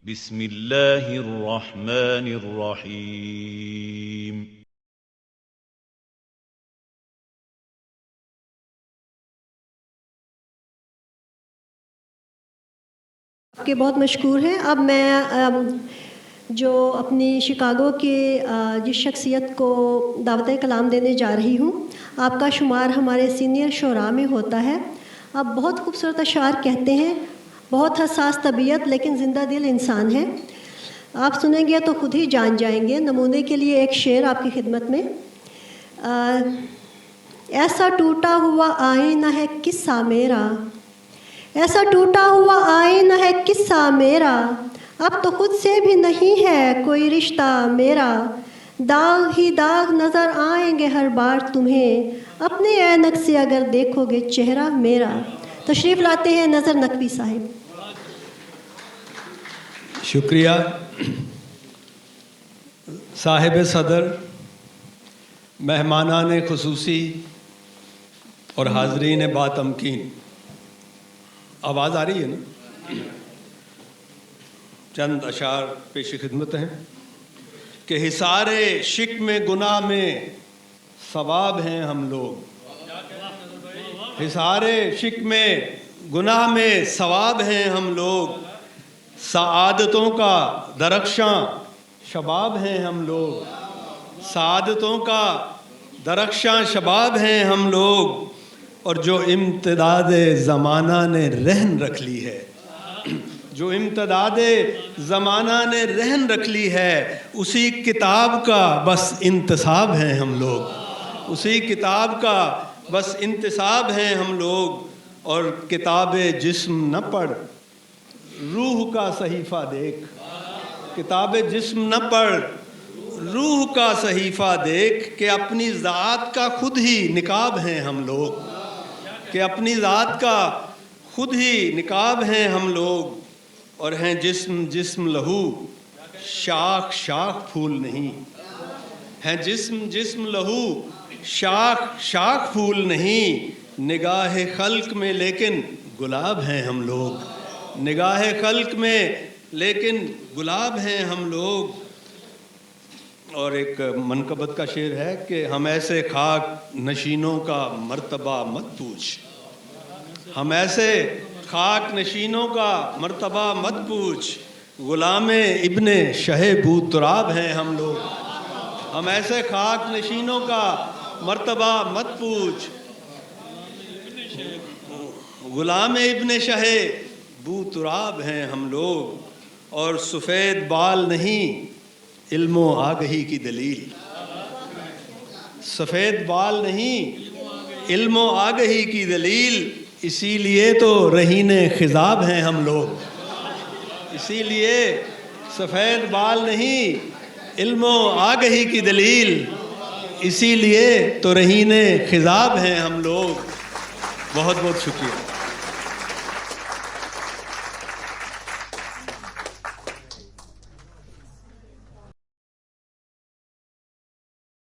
بسم اللہ الرحمن الرحیم۔ آپ کے بہت مشکور ہیں۔ اب میں جو اپنی شکاگو کے جس شخصیت کو دعوت کلام دینے جا رہی ہوں، آپ کا شمار ہمارے سینئر شعراء میں ہوتا ہے۔ آپ بہت خوبصورت اشعار کہتے ہیں، بہت حساس طبیعت لیکن زندہ دل انسان ہیں۔ آپ سنیں گے تو خود ہی جان جائیں گے۔ نمونے کے لیے ایک شعر آپ کی خدمت میں۔ ایسا ٹوٹا ہوا آئینہ ہے قصہ میرا، ایسا ٹوٹا ہوا آئینہ ہے قصہ میرا، اب تو خود سے بھی نہیں ہے کوئی رشتہ میرا، داغ ہی داغ نظر آئیں گے ہر بار تمہیں، اپنے عینک سے اگر دیکھو گے چہرہ میرا۔ تشریف لاتے ہیں نظر نقوی صاحب۔ شکریہ صاحب صدر، مہمانان خصوصی اور حاضرین باتمکین۔ آواز آ رہی ہے نا؟ چند اشعار پیش خدمت ہیں کہ حصار شکم گناہ میں ثواب ہیں ہم لوگ، حصار شکم گناہ میں ثواب ہیں ہم لوگ، سعادتوں کا درخشاں شباب ہیں ہم لوگ، سعادتوں کا درخشاں شباب ہیں ہم لوگ، اور جو امتداد زمانہ نے رہن رکھ لی ہے، جو امتداد زمانہ نے رہن رکھ لی ہے، اسی کتاب کا بس انتصاب ہیں ہم لوگ، اسی کتاب کا بس انتصاب ہیں ہم لوگ، اور کتاب جسم نہ پڑھ روح کا صحیفہ دیکھ، کتاب جسم نہ پڑھ روح کا صحیفہ دیکھ، کہ اپنی ذات کا خود ہی نقاب ہیں ہم لوگ، کہ اپنی ذات کا خود ہی نقاب ہیں ہم لوگ، اور ہیں جسم جسم لہو شاخ شاخ پھول نہیں، ہیں جسم جسم لہو شاخ شاخ پھول نہیں، نگاہ خلق میں لیکن گلاب ہیں ہم لوگ، نگاہ خلق میں لیکن گلاب ہیں ہم لوگ۔ اور ایک منقبت کا شعر ہے کہ ہم ایسے خاک نشینوں کا مرتبہ مت پوچھ، ہم ایسے خاک نشینوں کا مرتبہ مت پوچھ، غلام ابن شہ بو تراب ہیں ہم لوگ، ہم ایسے خاک نشینوں کا مرتبہ مت پوچھ، غلام ابن شہ بو تراب ہیں ہم لوگ، اور سفید بال نہیں علم و آگہی کی دلیل، سفید بال نہیں علم و آگہی کی دلیل، اسی لیے تو رہین خضاب ہیں ہم لوگ، اسی لیے سفید بال نہیں علم و آگہی کی دلیل، اسی لیے تو رہین خضاب ہیں ہم لوگ۔ بہت بہت شکریہ۔